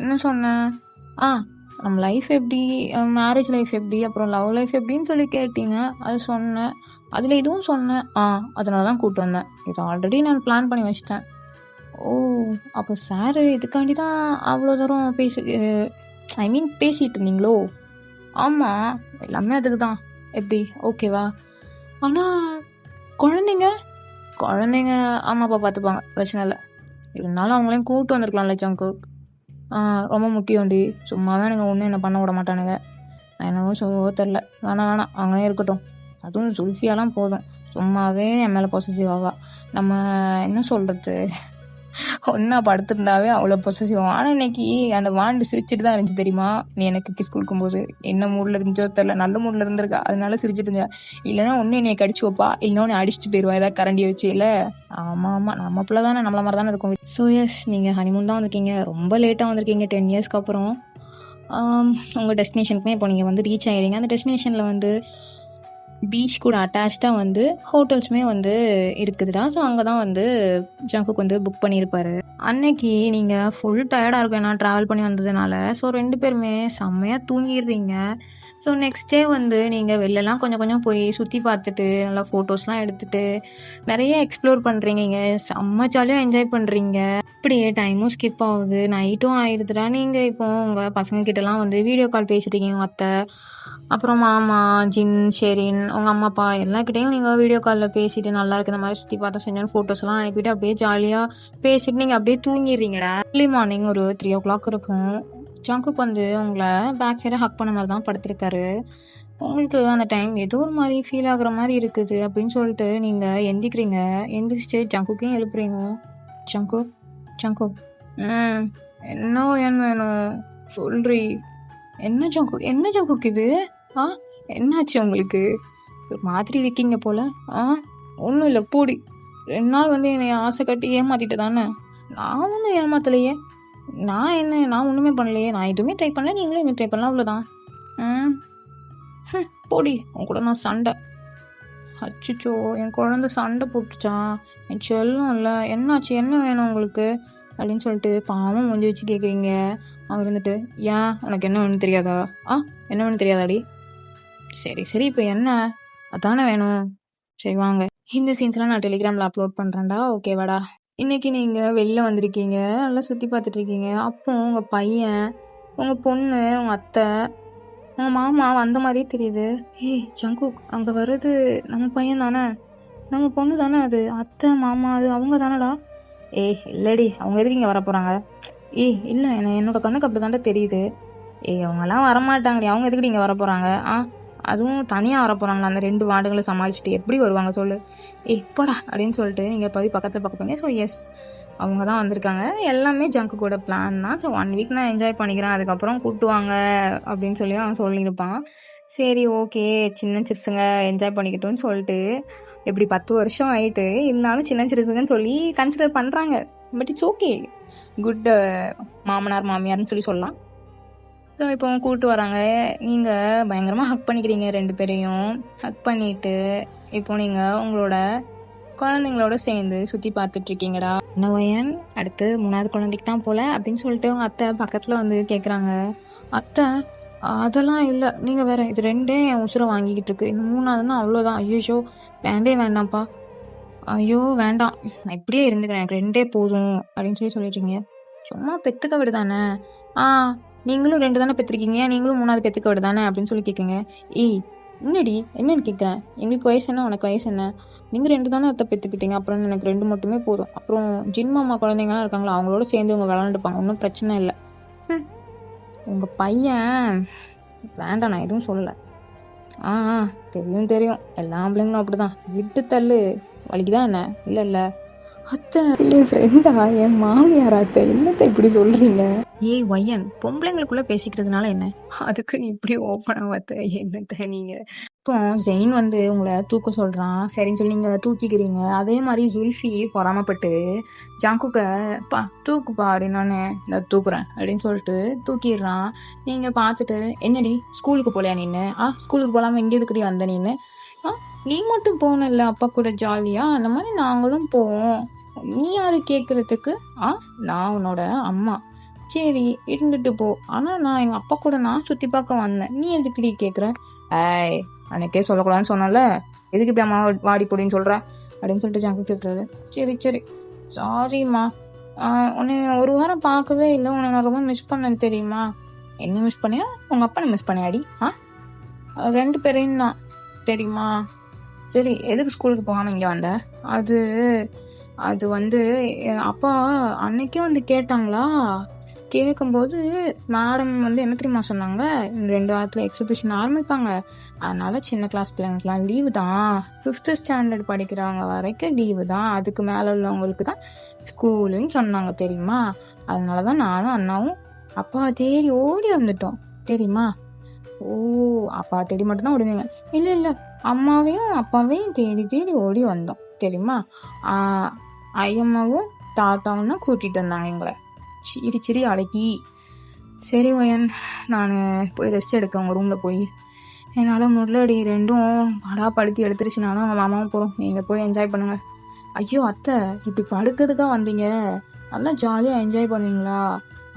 [SPEAKER 1] என்ன சொன்னேன்? நம்ம லைஃப் எப்படி, மேரேஜ் லைஃப் எப்படி, அப்புறம் லவ் லைஃப் எப்படின்னு சொல்லி கேட்டீங்க, அது சொன்னேன். அதில் இதுவும் சொன்னேன். அதனால தான் கூப்பிட்டு வந்தேன். இது ஆல்ரெடி நான் பிளான் பண்ணி வச்சிட்டேன். ஓ, அப்போ சார் இதுக்காண்டி தான் அவ்வளோ தூரம் பேசிகிட்டு இருந்தீங்களோ? ஆமாம், எல்லாமே அதுக்கு தான். எப்படி, ஓகேவா? ஆனால் குழந்தைங்க அம்மா அப்பா பார்த்துப்பாங்க, பிரச்சனை இல்லை. இருந்தாலும் அவங்களையும் கூப்பிட்டு வந்திருக்கலாம்ல ஜங்குக். ரொம்ப முக்கியம்டி. சும்மாவே எனக்கு ஒன்றும் என்ன பண்ண விட மாட்டானுங்க. நான் என்னவோ சொல்லவோ தெரில. வேணாம், அவங்களே இருக்கட்டும். அதுவும் சுல்ஃபியாலாம் போதும், சும்மாவே என் மேலே பொசசிவ் ஆவா. நம்ம என்ன சொல்கிறது, ஒன்றா படுத்திருந்தாவே அவ்வளோ பொசசிவ் ஆகும். ஆனால் இன்னைக்கு அந்த வாண்டு சிரிச்சிட்டு தான் இருந்துச்சு தெரியுமா? நீ எனக்கு கிஸ் கொடுக்கும்போது என்ன மூடில் இருந்துச்சோ தெரில, நல்ல மூடில் இருந்திருக்கா, அதனால சிரிச்சிட்டு இருந்தா. இல்லைன்னா ஒன்று என்னை கடிச்சு வைப்பா, இல்லைன்னா ஒன்று அடிச்சுட்டு போயிடுவா ஏதாவது கரண்டியை வச்சு. இல்லை, ஆமாம், நம்ம பிள்ளை தானே, நம்மள மாதிரி தானே இருக்கும். ஸோ எஸ், நீங்கள் ஹனிமூன் தான் வந்திருக்கீங்க, ரொம்ப லேட்டாக வந்திருக்கீங்க. 10 இயர்ஸ்க்கு அப்புறம் உங்கள் டெஸ்டினேஷனுக்குமே இப்போ நீங்கள் வந்து ரீச் ஆகிடுங்க. அந்த டெஸ்டினேஷனில் வந்து பீச் கூட அட்டாச்சாக வந்து ஹோட்டல்ஸுமே வந்து இருக்குதுடா. ஸோ அங்கே தான் வந்து ஜங்குக்கு வந்து புக் பண்ணியிருப்பாரு. அன்னைக்கு நீங்கள் ஃபுல் டயர்டாக இருக்கும், ஏன்னா ட்ராவல் பண்ணி வந்ததுனால. ஸோ 2 பேருமே செம்மையாக தூங்கிடுறீங்க. ஸோ நெக்ஸ்ட் டே வந்து நீங்கள் வெளிலலாம் கொஞ்சம் போய் சுற்றி பார்த்துட்டு நல்லா ஃபோட்டோஸ்லாம் எடுத்துகிட்டு நிறைய எக்ஸ்ப்ளோர் பண்ணுறீங்க, செம்ம ஜாலியாக என்ஜாய் பண்ணுறீங்க. அப்படியே டைமும் ஸ்கிப் ஆகுது, நைட்டும் ஆயிடுதுடா. நீங்கள் இப்போ உங்கள் பசங்கக்கிட்டலாம் வந்து வீடியோ கால் பேசிட்டீங்க, உங்கள் அத்தை, அப்புறம் மாமா, ஜின், ஷெரின், உங்கள் அம்மா அப்பா எல்லாக்கிட்டையும் நீங்கள் வீடியோ காலில் பேசிட்டு நல்லா இருக்கு, இந்த மாதிரி சுற்றி பார்த்தா செஞ்சோன்னு ஃபோட்டோஸ்லாம் அனுப்பிட்டு அப்படியே ஜாலியாக பேசிட்டு நீங்கள் அப்படியே தூங்கிடுறீங்கடா. ஏர்லி மார்னிங் ஒரு 3 o'clock இருக்கும். ஜங்குக்கு வந்து உங்களை பேக் சைடாக ஹக் பண்ண மாதிரி தான் படுத்திருக்காரு. உங்களுக்கு அந்த டைம் ஏதோ ஒரு மாதிரி ஃபீல் ஆகுற மாதிரி இருக்குது அப்படின்னு சொல்லிட்டு நீங்கள் எந்திரிச்சு ஜங்குக்கையும் எழுப்புறீங்க. ஜங்குக் என்ன வேணும் சொல்றி? என்ன ஜங்குக் இது? என்னாச்சு உங்களுக்கு? ஒரு மாதிரி இருக்கீங்க போல. ஒன்றும் இல்லை, போடி. 2 நாள் வந்து என்னை ஆசை கட்டி ஏமாத்திட்டு தானே. நான் ஒன்றும் ஏமாத்தலையே. நான் ஒன்றுமே பண்ணலையே. நான் எதுவுமே ட்ரை பண்ணல, நீங்களும் எதுவும் ட்ரை பண்ணலாம், அவ்வளோதான். போடி, உன் கூட நான் சண்டை. அச்சுச்சோ, என் குழந்தை சண்டை போட்டுச்சான். என் செல்லம் இல்லை, என்னாச்சு, என்ன வேணும் உங்களுக்கு அப்படின்னு சொல்லிட்டு பாவம் முடிஞ்சு வச்சு கேட்குறீங்க. அவர் இருந்துட்டு, ஏன் உனக்கு என்ன வேணும்னு தெரியாதா? என்ன வேணும் தெரியாதாடி? சரி, இப்போ என்ன அதானே வேணும்? சரி வாங்க, இந்த சீன்ஸ்லாம் நான் டெலிகிராமில் அப்லோட் பண்ணுறேன்டா, ஓகேவாடா? இன்றைக்கி நீங்கள் வெளில வந்திருக்கீங்க, நல்லா சுற்றி பார்த்துட்ருக்கீங்க. அப்போ உங்கள் பையன், உங்கள் பொண்ணு, உங்கள் அத்தை, உங்கள் மாமா வந்த மாதிரியே தெரியுது. ஜங்குக், அங்கே வர்றது நம்ம பையன் தானே, நம்ம பொண்ணு தானே, அது அத்தை மாமா அது அவங்க தானடா. இல்லடி, அவங்க எதுக்கு இங்கே வர போகிறாங்க? இல்லை, என்னோட கண்ணுக்கு அப்படி தாண்டா தெரியுது. அவங்கெல்லாம் வரமாட்டாங்கடி, அவங்க எதுக்கு இங்கே வர போகிறாங்க? அதுவும் தனியாக வர போகிறாங்களா? அந்த 2 வார்டுகளை சமாளிச்சுட்டு எப்படி வருவாங்க சொல்லு? போடா அப்படின்னு சொல்லிட்டு நீங்கள் போய் பக்கத்தில் பார்க்க போங்க. ஸோ எஸ், அவங்க தான் வந்திருக்காங்க. எல்லாமே ஜங்கு கூட பிளான் தான். ஸோ 1 week நான் என்ஜாய் பண்ணிக்கிறேன், அதுக்கப்புறம் கூட்டுவாங்க அப்படின்னு சொல்லி அவன் சொல்லியிருப்பான். சரி ஓகே, சின்ன சிறுசுங்க என்ஜாய் பண்ணிக்கிட்டோன்னு சொல்லிட்டு எப்படி 10 வருஷம் ஆகிட்டு இருந்தாலும் சின்ன சிறுசுங்கன்னு சொல்லி கன்சிடர் பண்ணுறாங்க. பட் இட்ஸ் ஓகே, குட் மாமனார் மாமியார்னு சொல்லலாம். ஸோ இப்போ கூப்பிட்டு வராங்க. நீங்கள் பயங்கரமாக ஹக் பண்ணிக்கிறீங்க 2 பேரையும். ஹக் பண்ணிவிட்டு இப்போ நீங்கள் உங்களோட குழந்தைங்களோட சேர்ந்து சுற்றி பார்த்துட்ருக்கீங்கடா. நோயன் அடுத்து 3வது குழந்தைக்கு தான் போல அப்படின்னு சொல்லிட்டு அவங்க அத்தை பக்கத்தில் வந்து கேட்குறாங்க. அத்தை அதெல்லாம் இல்லை, நீங்கள் வேற, இது 2 என் உசுரை வாங்கிக்கிட்டு இருக்கு, இன்னும் 3ஆவதுன்னா அவ்வளோதான். ஐயோ வேண்டே வேண்டாம்ப்பா, ஐயோ வேண்டாம், நான் இப்படியே இருந்துக்கிறேன், எனக்கு 2 போதும் அப்படின்னு சொல்லிடுறீங்க. சும்மா பெற்றுக்க விடு தானே. நீங்களும் 2 தானே பெற்றிருக்கீங்க, நீங்களும் 3ஆவது பெற்றுக்க விடு தானே அப்படின்னு சொல்லி கேட்குங்க. என்னடி என்னன்னு கேட்குறேன், எங்களுக்கு வயசு என்ன, உனக்கு வயசு என்ன, நீங்கள் 2 தானே அத்தை பெற்றுக்கிட்டீங்க, அப்புறம் எனக்கு 2 மட்டுமே போதும். அப்புறம் ஜின்மாமா குழந்தைங்களாம் இருக்காங்களா, அவங்களோட சேர்ந்து அவங்க விளாண்டுப்பாங்க, ஒன்றும் பிரச்சனை இல்லை. உங்கள் பையன் வேண்டாம், நான் எதுவும் சொல்லலை. தெரியும் எல்லா பிள்ளைங்களும் அப்படி தான், விட்டு தள்ளு, வலிக்குதான் என்ன. இல்லை அத்தை என் ஃப்ரெண்டா, என் மாமியார் அத்தை, என்னத்தை இப்படி சொல்கிறீங்க? ஒய்யன் பொம்பளைங்களுக்குள்ளே பேசிக்கிறதுனால என்ன, அதுக்கு நீ இப்படி ஓப்பனாக அத்தை, என்னத்தை நீங்கள். இப்போ ஜெயின் வந்து உங்களை தூக்க சொல்கிறான், சரின்னு சொல்லி நீங்கள் தூக்கிக்கிறீங்க. அதே மாதிரி ஜுல்ஃபி பொறாமப்பட்டு ஜாங்குக்கை தூக்குப்பா அப்படின்னு, நான் இந்த தூக்குறேன் அப்படின்னு சொல்லிட்டு தூக்கிடுறான். நீங்கள் பார்த்துட்டு, என்னடி ஸ்கூலுக்கு போகலையா நீன்னு, ஸ்கூலுக்கு போகலாமல் எங்கே இருக்கிறீ வந்த நீன்னு, நீ மட்டும் போகணும்ல அப்பா கூட ஜாலியாக, அந்த மாதிரி நாங்களும் போவோம், நீ யாரு கேட்குறதுக்கு, நான் உன்னோட அம்மா, சரி இருந்துட்டு போ, ஆனால் நான் எங்கள் அப்பா கூட நான் சுற்றி பார்க்க வந்தேன், நீ எதுக்குடி கேட்குற, அன்னைக்கே சொல்லக்கூடாதுன்னு சொன்னால, எதுக்கு இப்படி அம்மா வாடி போடின்னு சொல்கிற அப்படின்னு சொல்லிட்டு ஜாங்கு கேட்குறாரு. சரி சாரிம்மா, உன்னை ஒரு வாரம் பார்க்கவே இல்லை, உன்னை நான் ரொம்ப மிஸ் பண்ணேன் தெரியுமா. என்ன மிஸ் பண்ணியா, உங்கள் அப்பா மிஸ் பண்ணியாடி, 2 பேரையும் தான் தெரியுமா. சரி எதுக்கு ஸ்கூலுக்கு போகாமல் இங்கே வந்த, அது வந்து அப்பா அன்னைக்கே வந்து கேட்டாங்களா, கேட்கும்போது மேடம் வந்து என்ன தெரியுமா சொன்னாங்க, 2 வாரத்தில் எக்ஸிபிஷன் ஆரம்பிப்பாங்க, அதனால சின்ன கிளாஸ் பிள்ளைங்களுக்குலாம் லீவு தான், 5th ஸ்டாண்டர்ட் படிக்கிறவங்க வரைக்கும் லீவு தான், அதுக்கு மேலே உள்ளவங்களுக்கு தான் ஸ்கூலுன்னு சொன்னாங்க தெரியுமா. அதனால தான் நானும் அண்ணாவும் அப்பா தேடி ஓடி வந்துட்டோம் தெரியுமா. அப்பா தேடி மட்டும்தான் ஓடினீங்க? இல்லை அம்மாவையும் அப்பாவையும் தேடி ஓடி வந்தோம் தெரியுமா. ஐயம்மாவும் தாத்தாவும் தான் கூட்டிகிட்டு வந்தாங்க எங்களை, சிரி அழகி. சரி ஒயன், நான் போய் ரெஸ்ட் எடுக்க உங்கள் ரூமில் போய், என்னால் முரளடி 2ம் படாப்படுத்தி எடுத்துருச்சுனாலும் அவங்க மாமாவும் போகிறோம், நீங்கள் போய் என்ஜாய் பண்ணுங்கள். ஐயோ அத்தை, இப்படி படுக்கிறதுக்காக வந்தீங்க, நல்லா ஜாலியாக என்ஜாய் பண்ணுவீங்களா,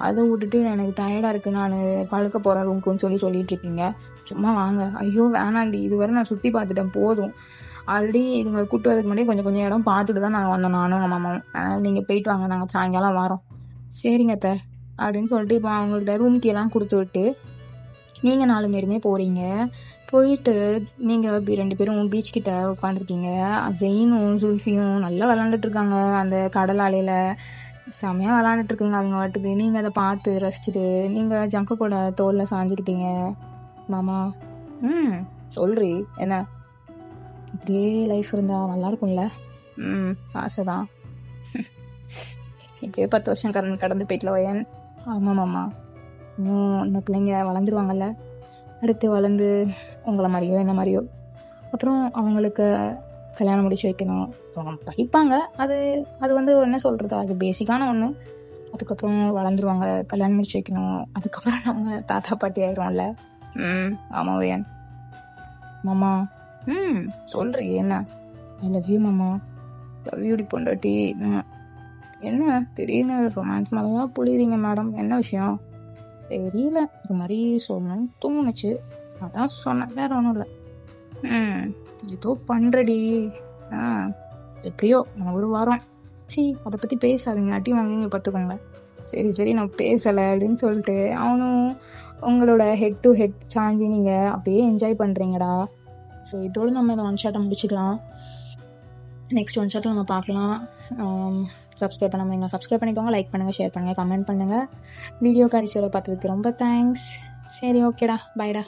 [SPEAKER 1] அதை விட்டுட்டு எனக்கு டயர்டாக இருக்குது, நான் படுக்க போகிறேன் ரூமுக்குன்னு சொல்லிட்டு இருக்கீங்க, சும்மா வாங்க. ஐயோ வேணாண்டி, இதுவரை நான் சுற்றி பார்த்துட்டேன் போதும், ஆல்ரெடி இதுங்களை கூட்டு வரதுக்கு முன்னாடி கொஞ்சம் இடம் பார்த்துட்டு தான் நாங்கள் வந்தோம், நானும் எங்கள் மாமாவும், அதனால் நீங்கள் போயிட்டு வாங்க, நாங்கள் சாயங்காலம் வரோம். சரிங்க அத்தை அப்படின்னு சொல்லிட்டு இப்போ அவங்கள்ட்ட ரூம் கீழெல்லாம் கொடுத்து விட்டு நீங்கள் 4 பேருமே போகிறீங்க. போயிட்டு நீங்கள் 2 பேரும் பீச் கிட்ட உட்காந்துருக்கீங்க. ஜெயினும் ஜுல்ஃபியும் நல்லா விளாண்டுட்ருக்காங்க அந்த கடல் அலையில், செம்மையாக விளாண்டுட்ருக்குங்க அவங்க வாட்டுக்கு. நீங்கள் அதை பார்த்து ரசிச்சுட்டு நீங்கள் ஜங்க கூட தோலில் சாஞ்சிக்கிட்டீங்க. மாமா சொல்றி என்ன, இப்படியே லைஃப் இருந்தால் நல்லாயிருக்கும்ல. ஆசை தான். இப்படியே 10 வருஷம் கடந்து போயிட்டல வயன். ஆமாம் மாமா, இன்னும் பிள்ளைங்க வளர்ந்துருவாங்கல்ல, அடுத்து வளர்ந்து உங்களை மாதிரியோ என்ன மாதிரியோ, அப்புறம் அவங்களுக்கு கல்யாணம் முடிச்சு வைக்கணும், அவங்க படிப்பாங்க, அது வந்து என்ன சொல்கிறது, அது பேசிக்கான ஒன்று. அதுக்கப்புறம் வளர்ந்துருவாங்க, கல்யாணம் முடிச்சு வைக்கணும், அதுக்கப்புறம் நம்ம தாத்தா பாட்டி ஆயிடும்ல. ஆமாம் வயன். மாமா சொல்கிறீ என்ன, ஐ லவ் யூ மாமா, லவ் யூடி பொண்டாட்டி. என்ன திடீர்னு ரொமான்ஸ் மேலேயா புளிறீங்க மேடம், என்ன விஷயம் தெரியல, இது மாதிரி சொல்லணும்னு தோணுச்சு, அதான் சொன்னேன், வேற ஒன்றும் இல்லை. ஏதோ பண்ணுறடி, எப்படியோ ஒரு வாரம் அதை பற்றி பேசாதீங்க, அட்டி வாங்கிங்க பார்த்துக்கோங்க. சரி நான் பேசலை அப்படின்னு சொல்லிட்டு அவனும் உங்களோட ஹெட் டு ஹெட் சாஞ்சி நீங்கள் அப்படியே என்ஜாய் பண்ணுறீங்கடா. ஸோ இதோடு நம்ம இந்த 1 ஷாட்டை முடிச்சுக்கலாம். நெக்ஸ்ட் 1 ஷாட்டில் நம்ம பார்க்கலாம். சப்ஸ்கிரைப் பண்ணாமல் சப்ஸ்கிரைப் பண்ணிக்கோங்க, லைக் பண்ணுங்கள், ஷேர் பண்ணுங்கள், கமெண்ட் பண்ணுங்கள். வீடியோ கடைசியோட பார்த்ததுக்கு ரொம்ப தேங்க்ஸ். சரி ஓகேடா, பாய்டா.